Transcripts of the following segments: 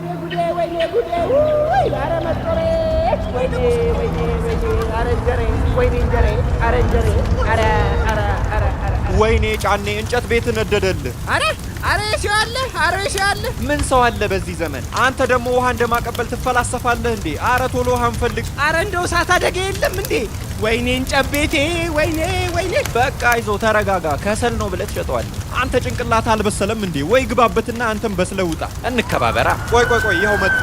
ويني أنا مسطرة ويني أنا جري ويني جري أنا جري ወይኔ ጫኔ እንጨት ቤት ነደደል አረ ሻለ ምን ሰው አለ በዚህ ዘመን አንተ ደግሞ ውሃ እንደማቀበል ትፈላሰፋለህ እንዴ አረ ቶሎ ውሃ እንፈልግ አረ እንደው ሳታ ደገ የለም እንዴ ወይኔ እንጨት ቤቴ ወይኔ በቃ አይዞ ተረጋጋ ከሰል ነው ብለህ ትሸጠዋለህ አንተ ጭንቅላት አልበሰለም እንዴ ወይ ግባበትና አንተም በስለውጣ እንከባበራ ቆይ ይሄው መጡ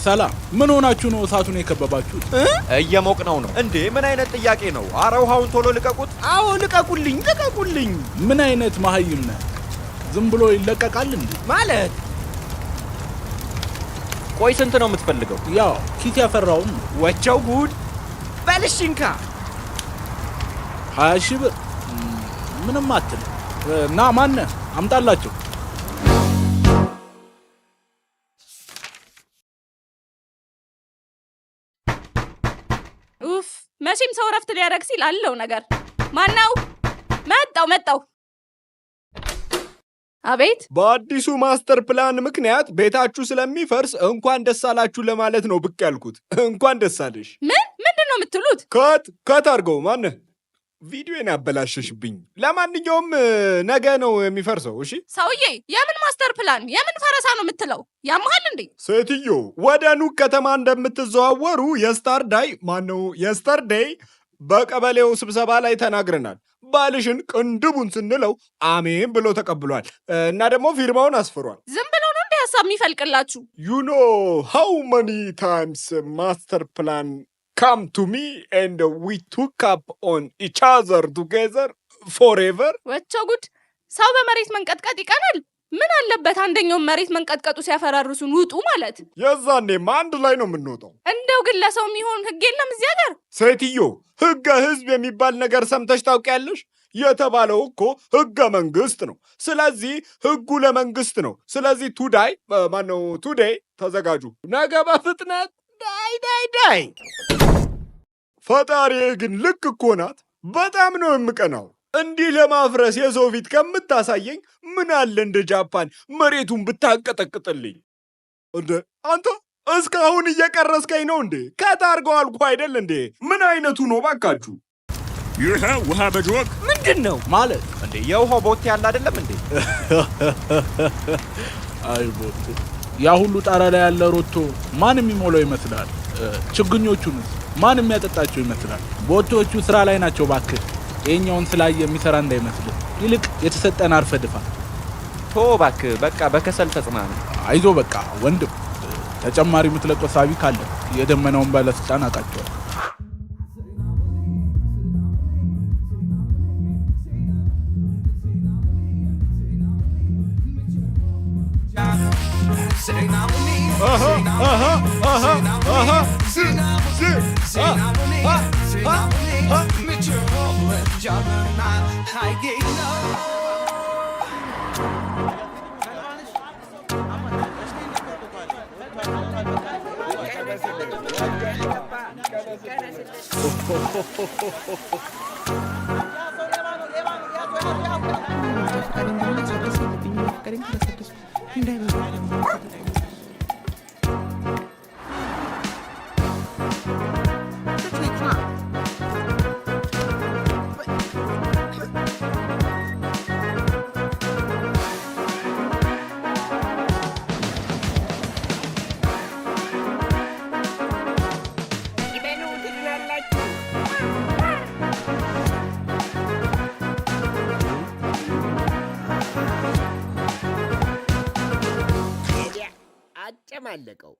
ሰላም ምን ሆናችሁ ነው እሳቱን የከበባችሁት እየሞቅነው ነው እንዴ ምን አይነት ጥያቄ ነው አረ ውሃውን ቶሎ ልቀቁት አዎ ልቀቁልኝ ምን አይነት ማህይም ነህ ዝም ብሎ ይለቀቃል እንዴ ማለት ቆይ ስንት ነው የምትፈልገው ያው ኪት ያፈራው ወቸው ጉድ በልሽንካ 20 ብር ምንም አትል ና ማነ አምጣላችሁ መቼም ሰው ረፍት ሊያደርግ ሲል አለው ነገር ማናው መጣው አቤት በአዲሱ ማስተር ፕላን ምክንያት ቤታችሁ ስለሚፈርስ እንኳን ደስ አላችሁ ለማለት ነው ብቅ ያልኩት እንኳን ደስ አለሽ ምንድነው የምትሉት ከት አድርገው ማን ቪዲዮን ያበላሽሽብኝ ለማንኛውም ነገ ነው የሚፈርሰው እሺ ሰውዬ የምን ማስተር ፕላን የምን ፈረሳ ነው የምትለው ያምሃል እንዴ ሴትዮ ወደ ኑክ ከተማ እንደምትዘዋወሩ የስተርዴይ በቀበሌው ስብሰባ ላይ ተናግረናል ባልሽን ቅንድቡን ስንለው አሜን ብሎ ተቀብሏል እና ደግሞ ፊርማውን አስፍሯል ዝም ብሎ ነው እንዴ ሐሳብ የሚፈልቅላችሁ you know how many times master plan come to me and we took up on each other together forever ወቸው ጉድ ሰው በመሬት መንቀጥቀጥ ይቀናል ምን አለበት አንደኛው መሬት መንቀጥቀጡ ሲያፈራርሱን ውጡ ማለት የዛኔማ አንድ ላይ ነው የምንወጣው እንደው ግን ለሰው የሚሆን ህግ የለም እዚህ ሀገር ሴትዮ ህገ ህዝብ የሚባል ነገር ሰምተሽ ታውቂያለሽ የተባለው እኮ ህገ መንግስት ነው ስለዚህ ህጉ ለመንግስት ነው ስለዚህ ቱዴይ ተዘጋጁ ነገ በፍጥነት ዳይ ፈጣሪ ግን ልክ እኮ ናት በጣም ነው የምቀናው እንዲህ ለማፍረስ የሰው ፊት ከምታሳየኝ ምን አለ እንደ ጃፓን መሬቱን ብታንቀጠቅጥልኝ እንዴ አንተ እስካሁን እየቀረስከኝ ነው እንዴ ከታርገው አልኩ አይደል እንዴ ምን አይነቱ ነው ባካችሁ ይሄ ውሃ በጆግ ምንድነው ማለት እንዴ የውሃው ቦቴ ያለ አይደለም እንዴ አይ ቦቴ ያ ሁሉ ጣራ ላይ ያለ ሮቶ ማን የሚሞላው ይመስላል ችግኞቹንስ ማን የሚያጠጣቸው ይመስላል ቦቴዎቹ ስራ ላይ ናቸው ባክህ የኛውን ስላየ የሚሰራ እንዳይመስል ይልቅ የተሰጠን አርፈድፋ ባክህ በቃ በከሰል ተጽናና አይዞ በቃ ወንድም ተጨማሪ ምትለቀው ሳቢ ካለ የደመናውን ባለስልጣን አቃቸው አጨማለቀው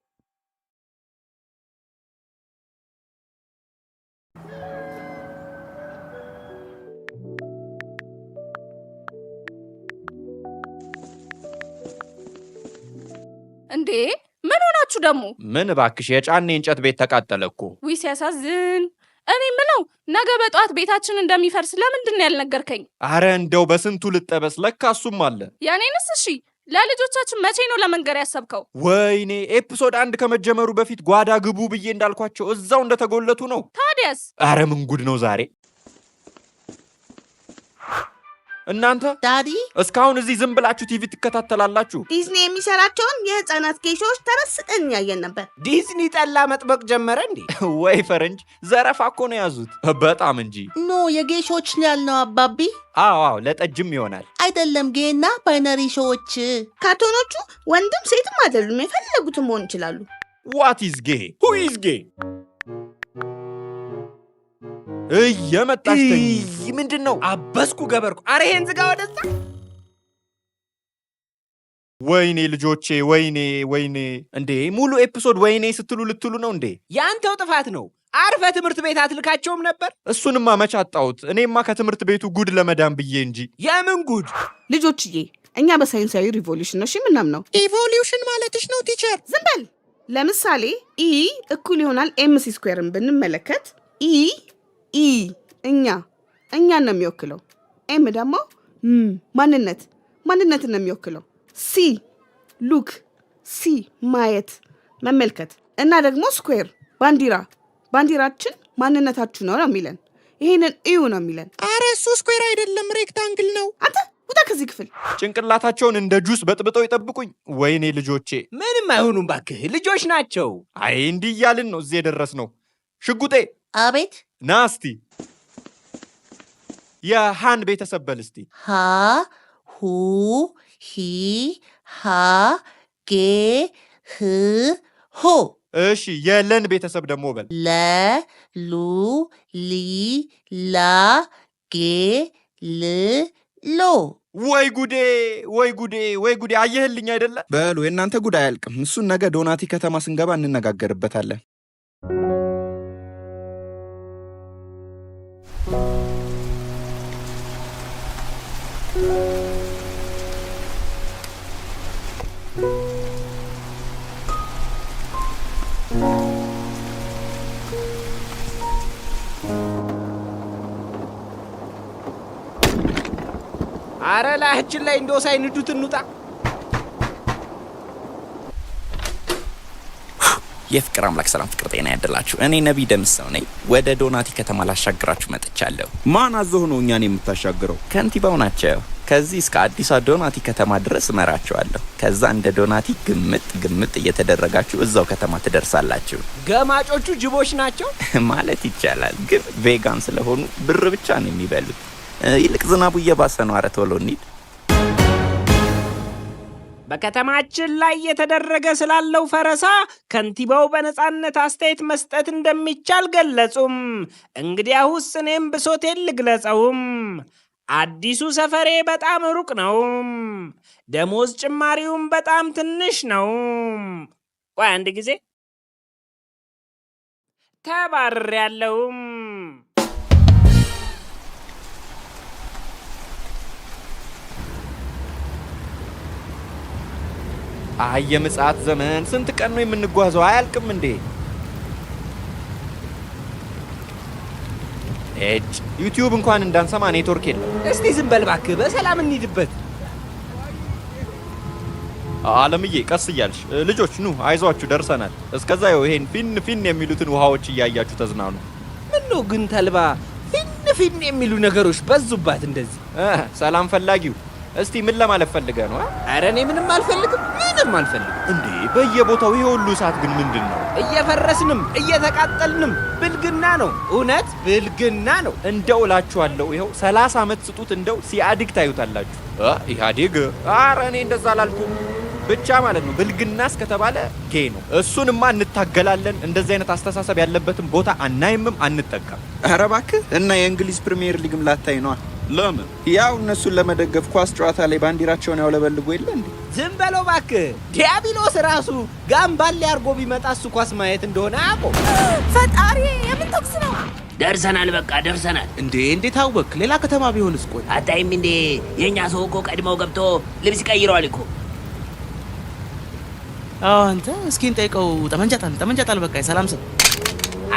እንዴ ምን ሆናችሁ ደግሞ ምን ባክሽ የጫኔ እንጨት ቤት ተቃጠለኩ ወይ ሲያሳዝን እኔ ምነው ነገ በጧት ቤታችን እንደሚፈርስ ለምንድን ያልነገርከኝ አረ እንደው በስንቱ ልጠበስ ለካሱም አለ ያኔንስ እሺ ለልጆቻችን መቼ ነው ለመንገር ያሰብከው ወይኔ ኤፒሶድ 1 ከመጀመሩ በፊት ጓዳ ግቡ ብዬ እንዳልኳቸው እዛው እንደተጎለቱ ነው ታዲያስ አረ ምን ጉድ ነው ዛሬ እናንተ ዳዲ እስካሁን እዚህ ዝም ብላችሁ ቲቪ ትከታተላላችሁ? ዲዝኒ የሚሰራቸውን የህፃናት ጌሾች ተመስጠን ያየን ነበር። ዲዝኒ ጠላ መጥበቅ ጀመረ እንዴ? ወይ ፈረንጅ ዘረፋ እኮ ነው ያዙት። በጣም እንጂ። ኖ የጌሾች ያልነው አባቢ። አዎ ለጠጅም ይሆናል። አይደለም ጌና ባይነሪ ሾዎች። ካርቶኖቹ ወንድም ሴትም አይደሉም፣ የፈለጉትን መሆን ይችላሉ። ዋት ኢዝ ጌ? ሁ ኢዝ ጌ? እየመጣች ምንድን ነው? አበስኩ ገበርኩ። አረ ይሄን ዝጋ ወደዛ። ወይኔ ልጆቼ፣ ወይኔ። እንዴ ሙሉ ኤፒሶድ ወይኔ ስትሉ ልትሉ ነው እንዴ? ያንተው ጥፋት ነው። አርፈ ትምህርት ቤት አትልካቸውም ነበር? እሱንማ መች አጣሁት። እኔማ ከትምህርት ቤቱ ጉድ ለመዳን ብዬ እንጂ። የምን ጉድ? ልጆችዬ እኛ በሳይንሳዊ ሪቮሉሽን ነው ምናምነው። ኢቮሉሽን ማለትሽ ነው ቲቸር? ዝም በል። ለምሳሌ ኢ እኩል ይሆናል ኤምሲ ስኩዌርን ብንመለከት ኢ እኛን ነው የሚወክለው። ኤም ደግሞ ማንነትን ነው የሚወክለው። ሲ ሉክ፣ ሲ ማየት መመልከት፣ እና ደግሞ ስኩዌር ባንዲራችን ማንነታችሁ ነው የሚለን። ይሄንን እዩ ነው የሚለን። አረ እሱ ስኩዌር አይደለም ሬክታንግል ነው። አንተ ውጣ ከዚህ ክፍል። ጭንቅላታቸውን እንደ ጁስ በጥብጠው ይጠብቁኝ። ወይኔ ልጆቼ። ምንም አይሆኑም ባክህ፣ ልጆች ናቸው። አይ እንዲህ እያልን ነው እዚህ የደረስነው። ሽጉጤ። አቤት። ና እስቲ የሃን ቤተሰብ በል እስቲ። ሃ ሁ ሂ ሃ ጌ ህ ሆ። እሺ የለን ቤተሰብ ደግሞ በል። ለ ሉ ሊ ላ ጌ ል ሎ። ወይ ጉዴ! አየህልኝ አይደለ? በሉ የእናንተ ጉዳይ አያልቅም። እሱን ነገ ዶናቲ ከተማ ስንገባ እንነጋገርበታለን። አረ ላያችን ላይ እንደው ሳይንዱት እንውጣ። የፍቅር አምላክ ሰላም ፍቅር ጤና ያደላችሁ። እኔ ነቢይ ደምሰው ነኝ። ወደ ዶናቲ ከተማ ላሻግራችሁ መጥቻለሁ። ማን አዞህ ነው እኛን የምታሻግረው? ከንቲባው ናቸው። ከዚህ እስከ አዲሷ ዶናቲ ከተማ ድረስ እመራችኋለሁ። ከዛ እንደ ዶናቲ ግምጥ እየተደረጋችሁ እዛው ከተማ ትደርሳላችሁ። ገማጮቹ ጅቦች ናቸው ማለት ይቻላል፣ ግን ቬጋን ስለሆኑ ብር ብቻ ነው የሚበሉት። ይልቅ ዝናቡ እየባሰ ነው። ኧረ ቶሎ እንሂድ። በከተማችን ላይ የተደረገ ስላለው ፈረሳ ከንቲባው በነጻነት አስተያየት መስጠት እንደሚቻል ገለጹም። እንግዲያውስ እኔም ብሶቴን ልግለጸውም። አዲሱ ሰፈሬ በጣም ሩቅ ነው። ደሞዝ ጭማሪውም በጣም ትንሽ ነው። ቆይ አንድ ጊዜ ተባርሬያለሁም። አይ የምጽአት ዘመን ስንት ቀን ነው የምንጓዘው? አያልቅም እንዴ? ዩቲዩብ እንኳን እንዳንሰማ ኔትወርክ የለም። እስቲ ዝም በል እባክህ፣ በሰላም እንሂድበት። አለምዬ ቀስ እያልሽ። ልጆች ኑ አይዟችሁ ደርሰናል። እስከዛ ይሄን ፊን የሚሉትን ውሃዎች እያያችሁ ተዝናኑ። ምነው ግን ተልባ ፊን የሚሉ ነገሮች በዙባት እንደዚህ? ሰላም ፈላጊው እስቲ ምን ለማለት ፈልገህ ነው? ኧረ እኔ ምንም አልፈልግም። እንዴ በየቦታው ይሄ ሁሉ እሳት ግን ምንድን ነው? እየፈረስንም እየተቃጠልንም ብልግና ነው። እውነት ብልግና ነው። እንደው እላችኋለሁ ይኸው 30 ዓመት ስጡት፣ እንደው ሲያድግ ታዩታላችሁ። ኢህአዴግ ኧረ እኔ እንደዛ አላልኩም። ብቻ ማለት ነው ብልግና እስከተባለ ጌ ነው። እሱንማ እንታገላለን። እንደዚህ አይነት አስተሳሰብ ያለበትን ቦታ አናይምም፣ አንጠቀም። ኧረ እባክህ እና የእንግሊዝ ፕሪሚየር ሊግም ላታይ ነዋ። ለምን? ያው እነሱን ለመደገፍ ኳስ ጨዋታ ላይ ባንዲራቸውን ያውለበልጉ የለ እንዴ? ዝም በለው እባክህ። ዲያብሎስ ራሱ ጋምባሌ አርጎ ቢመጣ እሱ ኳስ ማየት እንደሆነ አያውቀው። ፈጣሪ የምን ተኩስ ነው? ደርሰናል፣ በቃ ደርሰናል። እንዴ እንዴት አወቅ? ሌላ ከተማ ቢሆንስ? ቆይ አታይም እንዴ? የእኛ ሰው እኮ ቀድመው ገብቶ ልብስ ቀይረዋል እኮ። አንተ እስኪ እንጠይቀው። ጠመንጃ ጣል። በቃ የሰላም ሰው።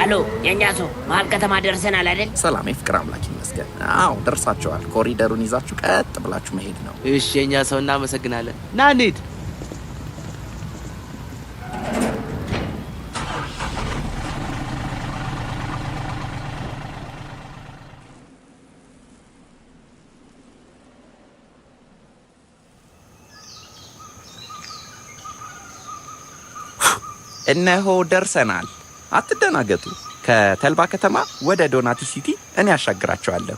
አሎ የእኛ ሰው መሀል ከተማ ደርሰናል አይደል? ሰላም የፍቅር አምላክ ይመስገን። አዎ ደርሳችኋል። ኮሪደሩን ይዛችሁ ቀጥ ብላችሁ መሄድ ነው። እሺ የእኛ ሰው እናመሰግናለን። ና እንሂድ። እነሆ ደርሰናል። አትደናገጡ። ከተልባ ከተማ ወደ ዶናቲ ሲቲ እኔ አሻግራቸዋለሁ።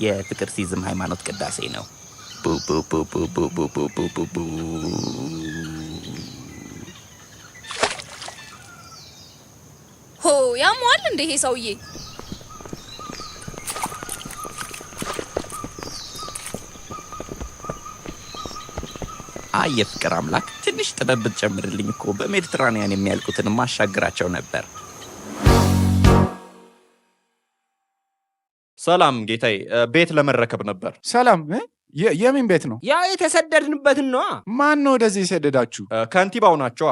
የፍቅር ሲዝም ሃይማኖት ቅዳሴ ነው። ሆ ያሟል እንደ ይሄ ሰውዬ። አይ የፍቅር አምላክ ትንሽ ጥበብ ብትጨምርልኝ እኮ በሜዲትራኒያን የሚያልቁትን ማሻግራቸው ነበር። ሰላም ጌታዬ፣ ቤት ለመረከብ ነበር። ሰላም። የምን ቤት ነው? ያው የተሰደድንበትን ነዋ። ማን ነው ወደዚህ የሰደዳችሁ? ከንቲባው ናቸዋ።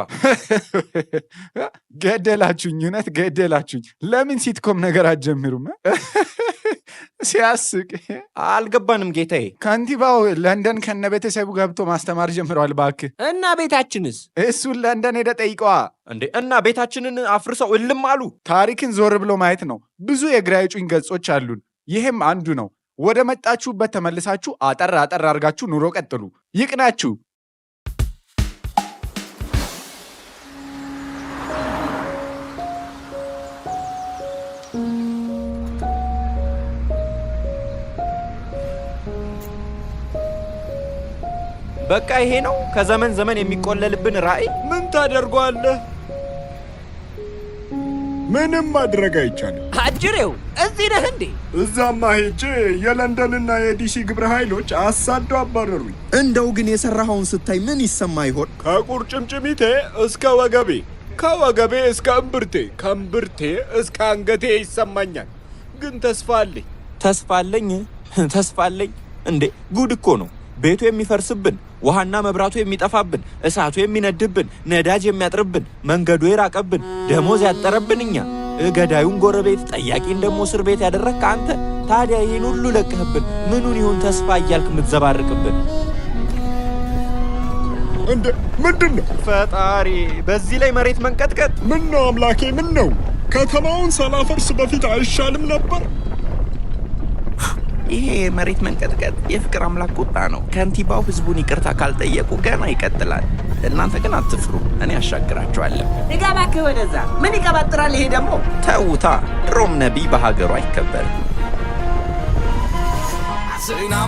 ገደላችሁኝ፣ እውነት ገደላችሁኝ። ለምን ሲትኮም ነገር አትጀምሩም? ሲያስቅ። አልገባንም ጌታዬ። ከንቲባው ለንደን ከነ ቤተሰቡ ገብቶ ማስተማር ጀምረዋል። እባክህ። እና ቤታችንስ? እሱን ለንደን ሄደ ጠይቀዋ እንዴ። እና ቤታችንን አፍርሰው እልም አሉ። ታሪክን ዞር ብሎ ማየት ነው። ብዙ የግራ የጩኝ ገጾች አሉን። ይሄም አንዱ ነው። ወደ መጣችሁበት ተመልሳችሁ አጠር አጠር አድርጋችሁ ኑሮ ቀጥሉ። ይቅናችሁ። በቃ ይሄ ነው ከዘመን ዘመን የሚቆለልብን ራዕይ። ምን ታደርጓለህ? ምንም ማድረግ አይቻልም። አጅሬው እዚህ ነህ እንዴ? እዛማ ሄጄ የለንደንና የዲሲ ግብረ ኃይሎች አሳደው አባረሩኝ። እንደው ግን የሰራኸውን ስታይ ምን ይሰማ ይሆን? ከቁርጭምጭሚቴ እስከ ወገቤ፣ ከወገቤ እስከ እምብርቴ፣ ከእምብርቴ እስከ አንገቴ ይሰማኛል። ግን ተስፋ አለኝ። ተስፋ አለኝ? ተስፋ አለኝ እንዴ? ጉድ እኮ ነው። ቤቱ የሚፈርስብን፣ ውሃና መብራቱ የሚጠፋብን፣ እሳቱ የሚነድብን፣ ነዳጅ የሚያጥርብን፣ መንገዱ የራቀብን፣ ደሞዝ ያጠረብን እኛ፣ ገዳዩን ጎረቤት፣ ጠያቂን ደግሞ እስር ቤት ያደረግክ አንተ። ታዲያ ይህን ሁሉ ለቅህብን ምኑን ይሁን ተስፋ እያልክ የምትዘባርቅብን? እንደ ምንድን ነው? ፈጣሪ፣ በዚህ ላይ መሬት መንቀጥቀጥ! ምን ነው አምላኬ፣ ምን ነው? ከተማውን ሳላፈርስ በፊት አይሻልም ነበር? ይሄ የመሬት መንቀጥቀጥ የፍቅር አምላክ ቁጣ ነው። ከንቲባው ህዝቡን ይቅርታ ካልጠየቁ ገና ይቀጥላል። እናንተ ግን አትፍሩ፣ እኔ አሻግራቸዋለሁ። እባክህ ወደዛ። ምን ይቀባጥራል ይሄ ደግሞ? ተውታ፣ ድሮም ነቢይ በሀገሩ አይከበርም። Say now,